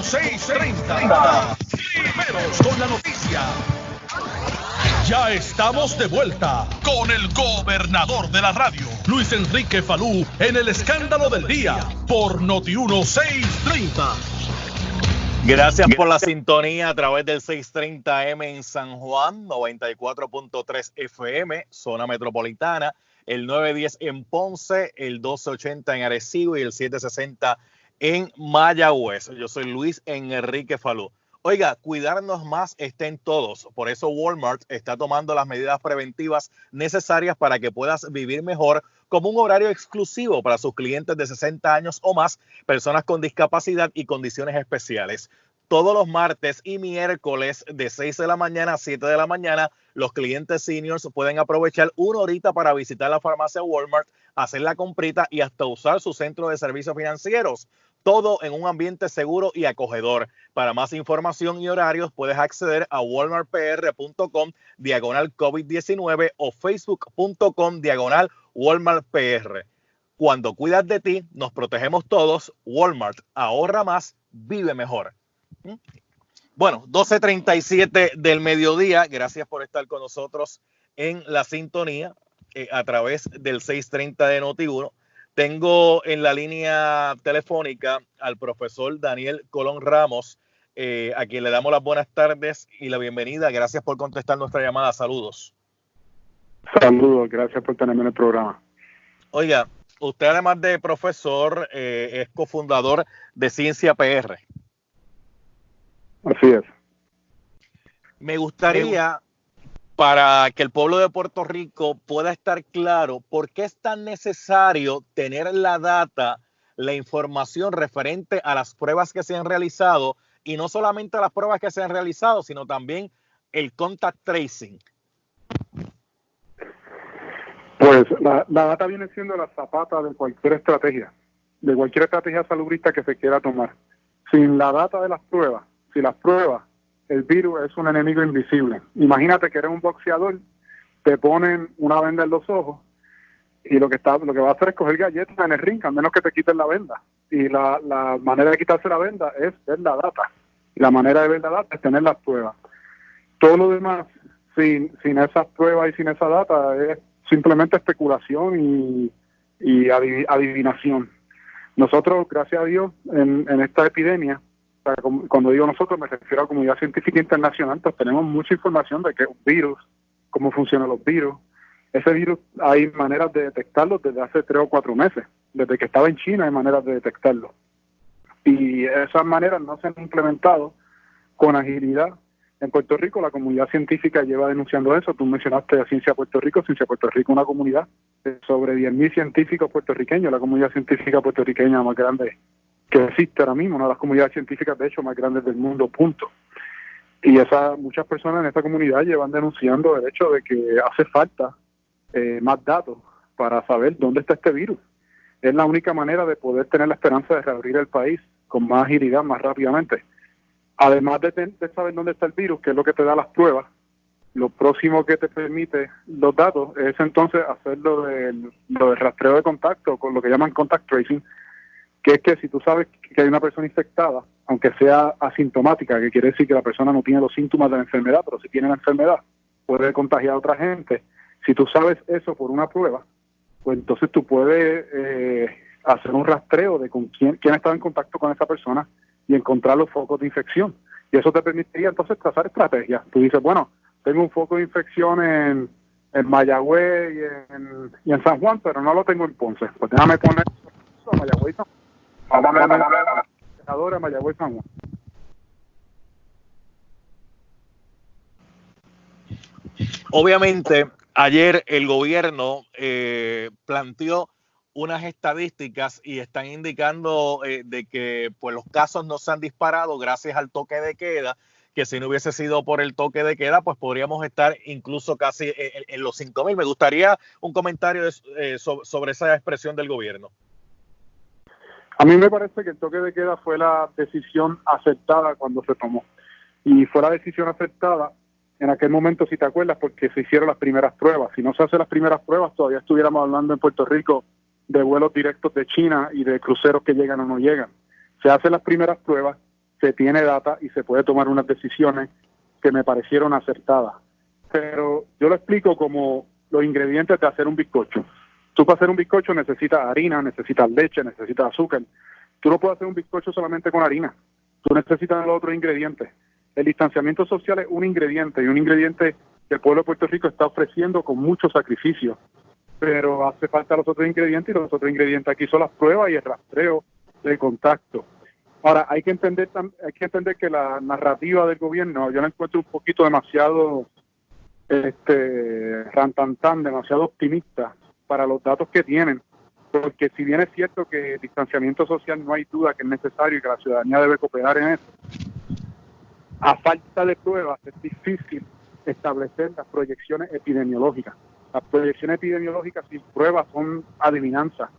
630. Primeros con la noticia. Ya estamos de vuelta con el gobernador de la radio, Luis Enrique Falú, en el escándalo del día por Noti1 630. Gracias por la sintonía a través del 630M en San Juan, 94.3 FM, zona metropolitana, el 910 en Ponce, el 1280 en Arecibo y el 760 en Mayagüez. Yo soy Luis Enrique Falú. Oiga, cuidarnos más está en todos. Por eso Walmart está tomando las medidas preventivas necesarias para que puedas vivir mejor, como un horario exclusivo para sus clientes de 60 años o más, personas con discapacidad y condiciones especiales. Todos los martes y miércoles de 6 de la mañana a 7 de la mañana, los clientes seniors pueden aprovechar una horita para visitar la farmacia Walmart, hacer la comprita y hasta usar su centro de servicios financieros. Todo en un ambiente seguro y acogedor. Para más información y horarios puedes acceder a walmartpr.com/COVID-19 o facebook.com/WalmartPR. Cuando cuidas de ti, nos protegemos todos. Walmart, ahorra más, vive mejor. Bueno, 12:37 del mediodía. Gracias por estar con nosotros en la sintonía a través del 630 de Noti1. Tengo en la línea telefónica al profesor Daniel Colón Ramos, a quien le damos las buenas tardes y la bienvenida. Gracias por contestar nuestra llamada. Saludos. Saludos, gracias por tenerme en el programa. Oiga, usted además de profesor, es cofundador de Ciencia PR. Así es. Me gustaría, para que el pueblo de Puerto Rico pueda estar claro, ¿por qué es tan necesario tener la data, la información referente a las pruebas que se han realizado, y no solamente a las pruebas que se han realizado, sino también el contact tracing? Pues la data viene siendo la zapata de cualquier estrategia salubrista que se quiera tomar. Sin la data de las pruebas, si las pruebas, el virus es un enemigo invisible. Imagínate que eres un boxeador, te ponen una venda en los ojos y lo que va a hacer es coger galletas en el ring, a menos que te quiten la venda. Y la manera de quitarse la venda es ver la data. Y la manera de ver la data es tener las pruebas. Todo lo demás, sin esas pruebas y sin esa data, es simplemente especulación y adivinación. Nosotros, gracias a Dios, en esta epidemia, cuando digo nosotros me refiero a la comunidad científica internacional, pues tenemos mucha información de que un virus, cómo funcionan los virus. Ese virus hay maneras de detectarlo desde hace 3 o 4 meses. Desde que estaba en China hay maneras de detectarlo. Y esas maneras no se han implementado con agilidad. En Puerto Rico la comunidad científica lleva denunciando eso. Tú mencionaste a Ciencia Puerto Rico. Ciencia Puerto Rico es una comunidad de sobre 10,000 científicos puertorriqueños, la comunidad científica puertorriqueña más grande que existe ahora mismo, una de las comunidades científicas de hecho más grandes del mundo, punto. Y muchas personas en esta comunidad llevan denunciando el hecho de que hace falta más datos para saber dónde está este virus. Es la única manera de poder tener la esperanza de reabrir el país con más agilidad, más rápidamente. Además de saber dónde está el virus, que es lo que te da las pruebas, lo próximo que te permite los datos es entonces hacer lo del rastreo de contacto, con lo que llaman contact tracing, que es que si tú sabes que hay una persona infectada, aunque sea asintomática, que quiere decir que la persona no tiene los síntomas de la enfermedad, pero si tiene la enfermedad, puede contagiar a otra gente. Si tú sabes eso por una prueba, pues entonces tú puedes hacer un rastreo de con quién estaba en contacto con esa persona y encontrar los focos de infección. Y eso te permitiría entonces trazar estrategias. Tú dices, bueno, tengo un foco de infección en Mayagüez y en San Juan, pero no lo tengo en Ponce. Pues déjame poner Mayagüez y San Juan. Mayagüez, San Juan. Obviamente, ayer el gobierno planteó unas estadísticas y están indicando de que pues los casos no se han disparado gracias al toque de queda, que si no hubiese sido por el toque de queda, pues podríamos estar incluso casi en los 5,000. Me gustaría un comentario sobre esa expresión del gobierno. A mí me parece que el toque de queda fue la decisión aceptada cuando se tomó. Y fue la decisión aceptada en aquel momento, si te acuerdas, porque se hicieron las primeras pruebas. Si no se hacen las primeras pruebas, todavía estuviéramos hablando en Puerto Rico de vuelos directos de China y de cruceros que llegan o no llegan. Se hacen las primeras pruebas se tiene data y se puede tomar unas decisiones que me parecieron acertadas. Pero yo lo explico como los ingredientes de hacer un bizcocho. Tú para hacer un bizcocho necesitas harina, necesitas leche, necesitas azúcar. Tú no puedes hacer un bizcocho solamente con harina. Tú necesitas los otros ingredientes. El distanciamiento social es un ingrediente, y un ingrediente que el pueblo de Puerto Rico está ofreciendo con mucho sacrificio. Pero hace falta los otros ingredientes, y los otros ingredientes aquí son las pruebas y el rastreo de contacto. Ahora, hay que entender que la narrativa del gobierno, yo la encuentro un poquito demasiado rantantán, demasiado optimista para los datos que tienen, porque si bien es cierto que distanciamiento social no hay duda que es necesario y que la ciudadanía debe cooperar en eso, a falta de pruebas es difícil establecer las proyecciones epidemiológicas. Las proyecciones epidemiológicas sin pruebas son adivinanzas.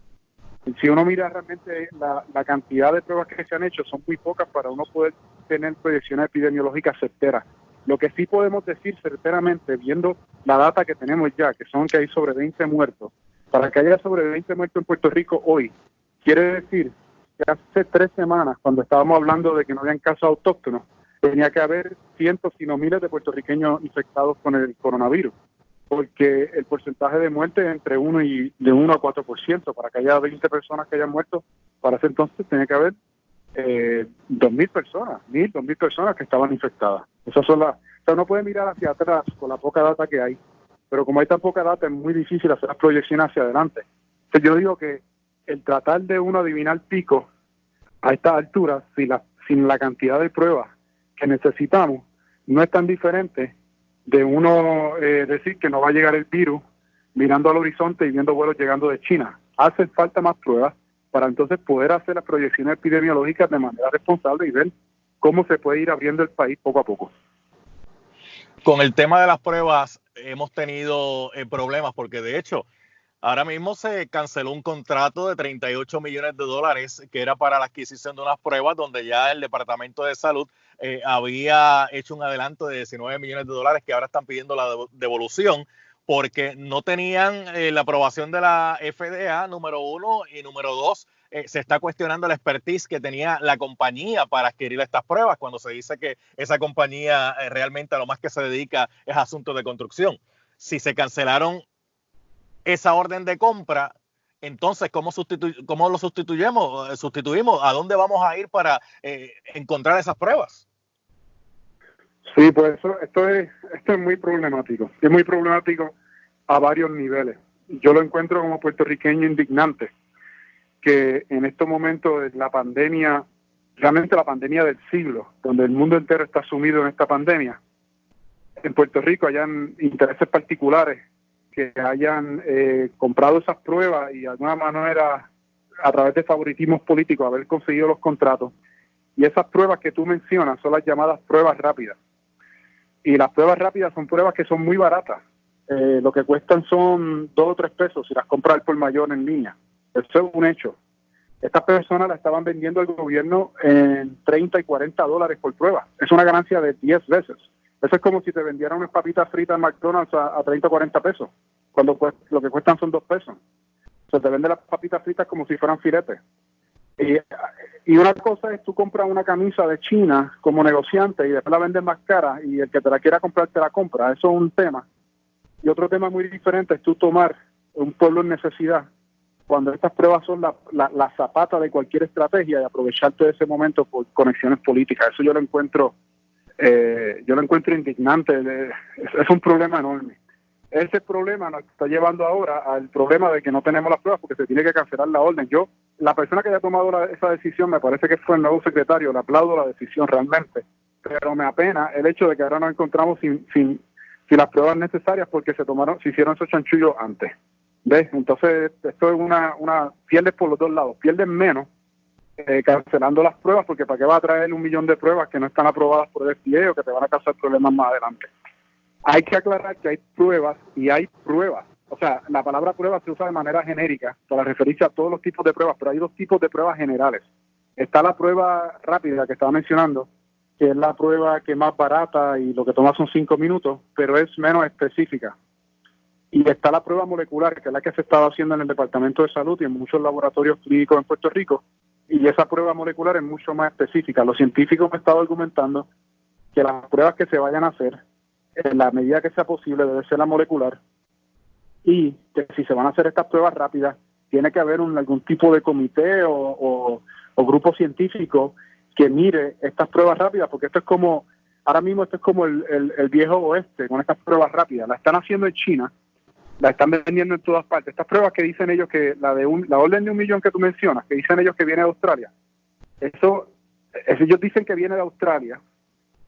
Si uno mira realmente la cantidad de pruebas que se han hecho, son muy pocas para uno poder tener proyecciones epidemiológicas certeras. Lo que sí podemos decir certeramente, viendo la data que tenemos ya, que hay sobre 20 muertos, para que haya sobre 20 muertos en Puerto Rico hoy, quiere decir que hace 3 semanas, cuando estábamos hablando de que no habían casos autóctonos, tenía que haber cientos, si no miles de puertorriqueños infectados con el coronavirus, porque el porcentaje de muerte es entre 1 a 4%. Para que haya 20 personas que hayan muerto, para ese entonces tenía que haber 2.000 personas, 2.000 personas que estaban infectadas. Esas son o sea, uno puede mirar hacia atrás con la poca data que hay, pero como hay tan poca data es muy difícil hacer las proyecciones hacia adelante. Entonces yo digo que el tratar de uno adivinar pico a estas alturas, sin la cantidad de pruebas que necesitamos, no es tan diferente de uno decir que no va a llegar el virus mirando al horizonte y viendo vuelos llegando de China. Hacen falta más pruebas para entonces poder hacer las proyecciones epidemiológicas de manera responsable y ver cómo se puede ir abriendo el país poco a poco. Con el tema de las pruebas hemos tenido problemas porque de hecho ahora mismo se canceló un contrato de $38 millones que era para la adquisición de unas pruebas donde ya el Departamento de Salud había hecho un adelanto de $19 millones que ahora están pidiendo la devolución porque no tenían la aprobación de la FDA, número 1, y número 2, se está cuestionando la expertise que tenía la compañía para adquirir estas pruebas cuando se dice que esa compañía realmente a lo más que se dedica es a asuntos de construcción. Si se cancelaron esa orden de compra, entonces ¿cómo lo sustituimos? ¿A dónde vamos a ir para encontrar esas pruebas? Sí, pues esto es muy problemático. Es muy problemático a varios niveles. Yo lo encuentro como puertorriqueño indignante que en estos momentos de la pandemia, realmente la pandemia del siglo, donde el mundo entero está sumido en esta pandemia, en Puerto Rico hayan intereses particulares que hayan comprado esas pruebas y de alguna manera a través de favoritismos políticos haber conseguido los contratos. Y esas pruebas que tú mencionas son las llamadas pruebas rápidas. Y las pruebas rápidas son pruebas que son muy baratas. Lo que cuestan son 2 o 3 pesos si las compras al por mayor en línea. Eso es un hecho. Estas personas la estaban vendiendo al gobierno en $30 y $40 por prueba. Es una ganancia de 10 veces. Eso es como si te vendieran unas papitas fritas en McDonald's a 30 o 40 pesos, cuando lo que cuestan son 2 pesos. O sea, te venden las papitas fritas como si fueran filetes. Y una cosa es tú compras una camisa de China como negociante y después la vendes más cara y el que te la quiera comprar te la compra. Eso es un tema. Y otro tema muy diferente es tú tomar un pueblo en necesidad cuando estas pruebas son la zapata de cualquier estrategia y aprovecharte de ese momento por conexiones políticas. Eso yo lo encuentro indignante. Es un problema enorme. Ese problema nos está llevando ahora al problema de que no tenemos las pruebas porque se tiene que cancelar la orden. La persona que haya tomado esa decisión, me parece que fue el nuevo secretario, le aplaudo la decisión realmente, pero me apena el hecho de que ahora nos encontramos sin las pruebas necesarias porque se hicieron esos chanchullos antes. ¿Ves? Entonces, esto es pierdes por los dos lados, pierdes menos cancelando las pruebas porque ¿para qué va a traer 1 millón de pruebas que no están aprobadas por el FDA o que te van a causar problemas más adelante? Hay que aclarar que hay pruebas y hay pruebas. O sea, la palabra prueba se usa de manera genérica para referirse a todos los tipos de pruebas, pero hay 2 tipos de pruebas generales. Está la prueba rápida que estaba mencionando, que es la prueba que es más barata y lo que toma son 5 minutos, pero es menos específica. Y está la prueba molecular, que es la que se estaba haciendo en el Departamento de Salud y en muchos laboratorios clínicos en Puerto Rico, y esa prueba molecular es mucho más específica. Los científicos han estado argumentando que las pruebas que se vayan a hacer, en la medida que sea posible, debe ser la molecular, y que si se van a hacer estas pruebas rápidas, tiene que haber algún tipo de comité o grupo científico que mire estas pruebas rápidas, porque esto es como, ahora mismo esto es como el viejo oeste con estas pruebas rápidas. La están haciendo en China, la están vendiendo en todas partes. Estas pruebas que dicen ellos que la orden de 1 millón que tú mencionas, que dicen ellos que viene de Australia, eso ellos dicen que viene de Australia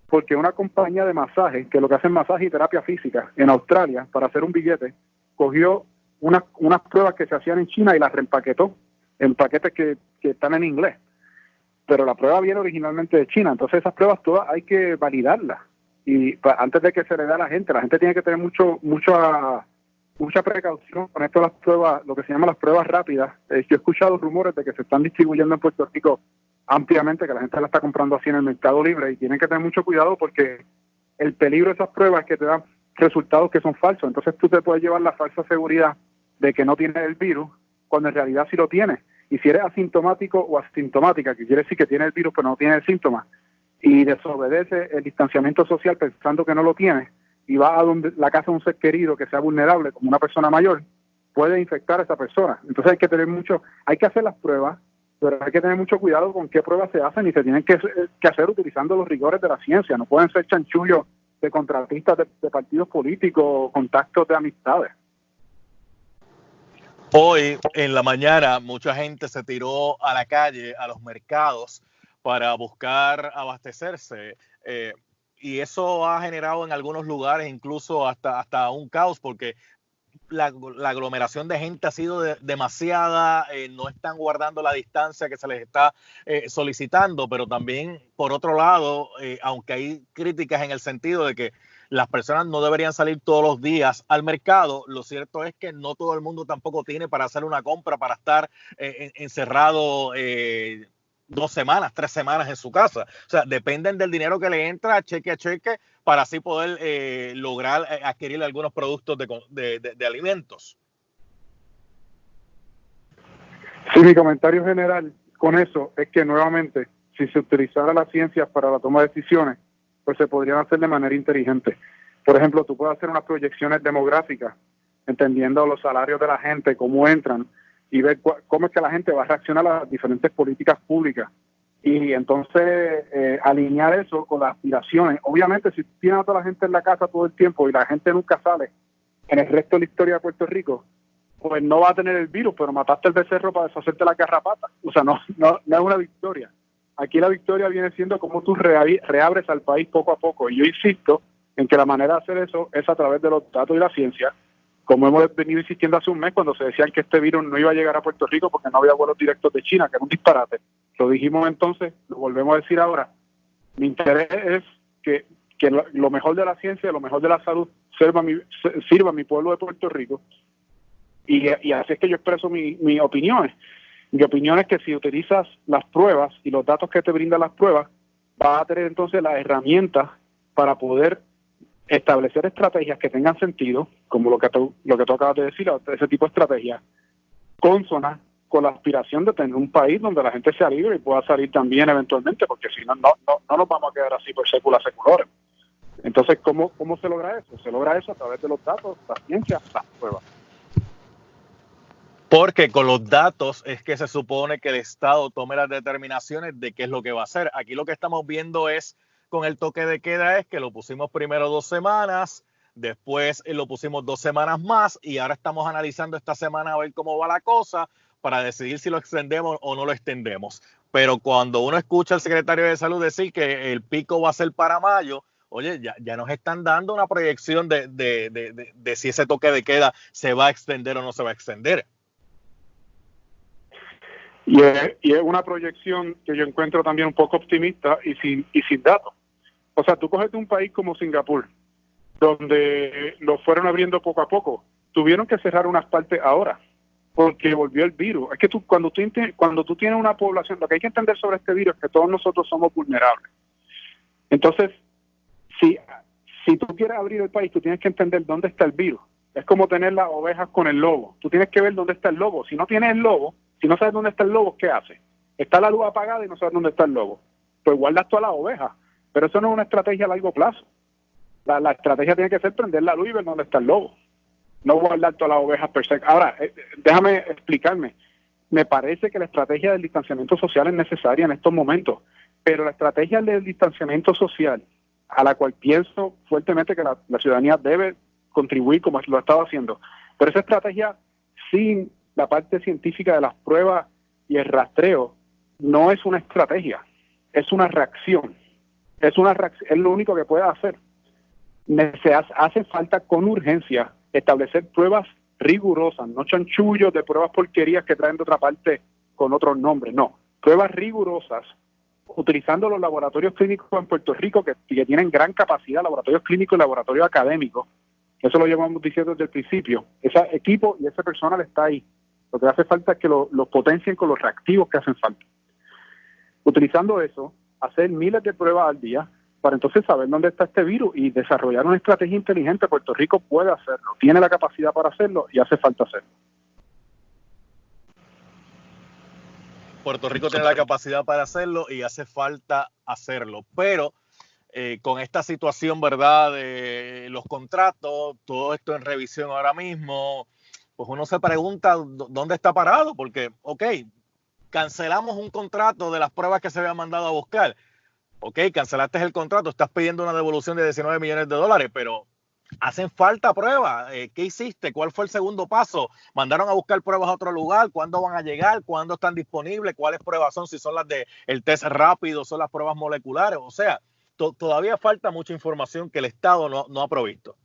porque una compañía de masajes, que lo que hacen masaje y terapia física en Australia, para hacer un billete, cogió unas pruebas que se hacían en China y las reempaquetó en paquetes que están en inglés. Pero la prueba viene originalmente de China, entonces esas pruebas todas hay que validarlas. Y antes de que se le dé a la gente tiene que tener mucha precaución con esto de las pruebas, lo que se llama las pruebas rápidas. Yo he escuchado rumores de que se están distribuyendo en Puerto Rico ampliamente, que la gente la está comprando así en el mercado libre, y tienen que tener mucho cuidado porque el peligro de esas pruebas es que te dan resultados que son falsos. Entonces tú te puedes llevar la falsa seguridad de que no tienes el virus, cuando en realidad sí lo tienes. Y si eres asintomático o asintomática, que quiere decir que tiene el virus pero no tiene el síntoma, y desobedece el distanciamiento social pensando que no lo tiene, y va a la casa de un ser querido que sea vulnerable, como una persona mayor, puede infectar a esa persona. Entonces hay que hacer las pruebas, pero hay que tener mucho cuidado con qué pruebas se hacen, y se tienen que hacer utilizando los rigores de la ciencia. No pueden ser chanchullos de contratistas de partidos políticos o contactos de amistades. Hoy en la mañana mucha gente se tiró a la calle, a los mercados, para buscar abastecerse. Y eso ha generado en algunos lugares incluso hasta un caos, porque la aglomeración de gente ha sido demasiada, no están guardando la distancia que se les está solicitando, pero también, por otro lado, aunque hay críticas en el sentido de que las personas no deberían salir todos los días al mercado, lo cierto es que no todo el mundo tampoco tiene para hacer una compra, para estar encerrado 2 semanas, 3 semanas en su casa. O sea, dependen del dinero que le entra cheque a cheque para así poder lograr adquirir algunos productos de alimentos. Sí, mi comentario general con eso es que nuevamente, si se utilizara la ciencia para la toma de decisiones, pues se podrían hacer de manera inteligente. Por ejemplo, tú puedes hacer unas proyecciones demográficas, entendiendo los salarios de la gente, cómo entran, y ver cómo es que la gente va a reaccionar a las diferentes políticas públicas. Y entonces alinear eso con las aspiraciones. Obviamente, si tienes a toda la gente en la casa todo el tiempo y la gente nunca sale en el resto de la historia de Puerto Rico, pues no va a tener el virus, pero mataste el becerro para deshacerte la garrapata. O sea, no es una victoria. Aquí la victoria viene siendo cómo tú reabres al país poco a poco. Y yo insisto en que la manera de hacer eso es a través de los datos y la ciencia, como hemos venido insistiendo hace un mes cuando se decían que este virus no iba a llegar a Puerto Rico porque no había vuelos directos de China, que era un disparate. Lo dijimos entonces, lo volvemos a decir ahora. Mi interés es que lo mejor de la ciencia, lo mejor de la salud sirva a mi pueblo de Puerto Rico, y así es que yo expreso mis opiniones. Mi opinión es que si utilizas las pruebas y los datos que te brindan las pruebas, vas a tener entonces las herramientas para poder establecer estrategias que tengan sentido, como lo que tú acabas de decir, ese tipo de estrategias, consonas con la aspiración de tener un país donde la gente sea libre y pueda salir también eventualmente, porque si no nos vamos a quedar así por séculos seculores. Entonces, ¿cómo se logra eso? Se logra eso a través de los datos, la ciencia, las pruebas. Porque con los datos es que se supone que el Estado tome las determinaciones de qué es lo que va a hacer. Aquí lo que estamos viendo es, con el toque de queda, es que lo pusimos primero 2 semanas, después lo pusimos 2 semanas más, y ahora estamos analizando esta semana a ver cómo va la cosa para decidir si lo extendemos o no lo extendemos. Pero cuando uno escucha al secretario de Salud decir que el pico va a ser para mayo, oye, ya nos están dando una proyección de si ese toque de queda se va a extender o no se va a extender. Y es una proyección que yo encuentro también un poco optimista y sin datos. O sea, tú coges un país como Singapur, donde lo fueron abriendo poco a poco. Tuvieron que cerrar unas partes ahora, porque volvió el virus. Es que cuando tú tienes una población, lo que hay que entender sobre este virus es que todos nosotros somos vulnerables. Entonces, si tú quieres abrir el país, tú tienes que entender dónde está el virus. Es como tener las ovejas con el lobo. Tú tienes que ver dónde está el lobo. Si no tienes el lobo, si no sabes dónde está el lobo, ¿qué haces? está la luz apagada y no sabes dónde está el lobo. Pues guardas todas las ovejas, pero eso no es una estrategia a largo plazo. La estrategia tiene que ser prender la luz y ver dónde está el lobo, no guardar todas las ovejas per se. Ahora, déjame explicarme. Me parece que la estrategia del distanciamiento social es necesaria en estos momentos, pero la estrategia del distanciamiento social, a la cual pienso fuertemente que la ciudadanía debe contribuir como lo ha estado haciendo, pero esa estrategia sin la parte científica de las pruebas y el rastreo no es una estrategia, es una reacción. Es lo único que puede hacer. Hace falta con urgencia establecer pruebas rigurosas, no chanchullos de pruebas porquerías que traen de otra parte con otros nombres, no, pruebas rigurosas, utilizando los laboratorios clínicos en Puerto Rico que tienen gran capacidad, laboratorios clínicos y laboratorios académicos. Eso lo llevamos diciendo desde el principio. Ese equipo y ese personal está ahí. Lo que hace falta es que los potencien con los reactivos que hacen falta. Utilizando eso, hacer miles de pruebas al día para entonces saber dónde está este virus y desarrollar una estrategia inteligente. Puerto Rico puede hacerlo, tiene la capacidad para hacerlo y hace falta hacerlo. Puerto Rico tiene la capacidad para hacerlo y hace falta hacerlo, pero con esta situación, ¿verdad?, de los contratos, todo esto en revisión ahora mismo, pues uno se pregunta dónde está parado, porque, ok, cancelamos un contrato de las pruebas que se habían mandado a buscar. Ok, cancelaste el contrato, estás pidiendo una devolución de $19 millones, pero hacen falta pruebas. ¿Qué hiciste? ¿Cuál fue el segundo paso? ¿Mandaron a buscar pruebas a otro lugar? ¿Cuándo van a llegar? ¿Cuándo están disponibles? ¿Cuáles pruebas son? Si son las del test rápido, son las pruebas moleculares. O sea, todavía falta mucha información que el Estado no ha provisto.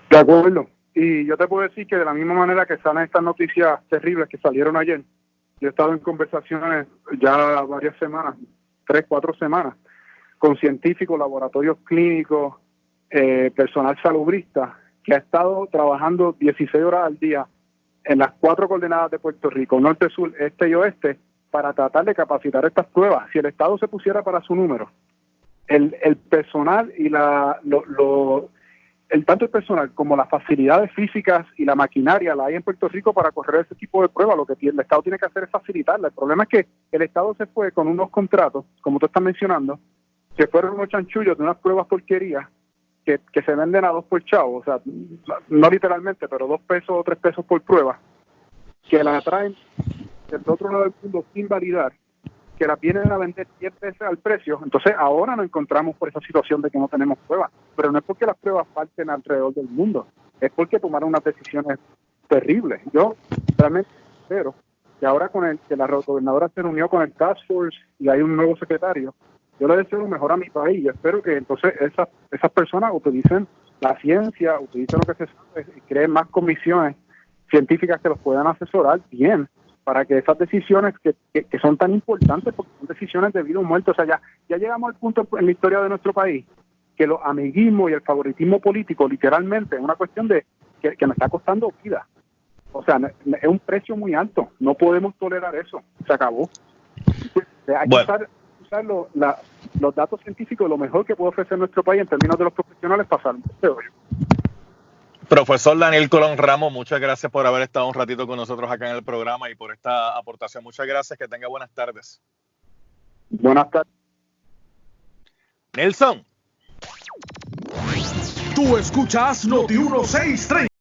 De acuerdo. Y yo te puedo decir que de la misma manera que salen estas noticias terribles que salieron ayer, yo he estado en conversaciones ya varias semanas, 3-4 semanas, con científicos, laboratorios clínicos, personal salubrista, que ha estado trabajando 16 horas al día en las 4 coordenadas de Puerto Rico, norte, sur, este y oeste, para tratar de capacitar estas pruebas. Si el Estado se pusiera para su número, el personal y tanto el personal como las facilidades físicas y la maquinaria la hay en Puerto Rico para correr ese tipo de pruebas. Lo que el Estado tiene que hacer es facilitarla. El problema es que el Estado se fue con unos contratos, como tú estás mencionando, que fueron unos chanchullos de unas pruebas porquerías que se venden a 2 por chavo, o sea, no literalmente, pero 2 pesos o 3 pesos por prueba, que la traen del otro lado del mundo sin validar, que la vienen a vender 10 veces al precio. Entonces ahora nos encontramos por esa situación de que no tenemos pruebas, pero no es porque las pruebas falten alrededor del mundo, es porque tomaron unas decisiones terribles. Yo realmente espero que ahora que la gobernadora se reunió con el Task Force y hay un nuevo secretario, yo le deseo lo mejor a mi país y espero que entonces esas personas utilicen la ciencia, utilicen lo que se sabe y creen más comisiones científicas que los puedan asesorar bien, para que esas decisiones que son tan importantes, porque son decisiones de vida o muerte. O sea, ya llegamos al punto en la historia de nuestro país que los amiguismos y el favoritismo político literalmente es una cuestión de que nos está costando vida. O sea, es un precio muy alto, no podemos tolerar eso, se acabó. Hay que usar los datos científicos, lo mejor que puede ofrecer nuestro país en términos de los profesionales, pasar este hoyo. Profesor Daniel Colón Ramos, muchas gracias por haber estado un ratito con nosotros acá en el programa y por esta aportación. Muchas gracias, que tenga buenas tardes. Buenas tardes. Nelson. Tú escuchas Noti 1630.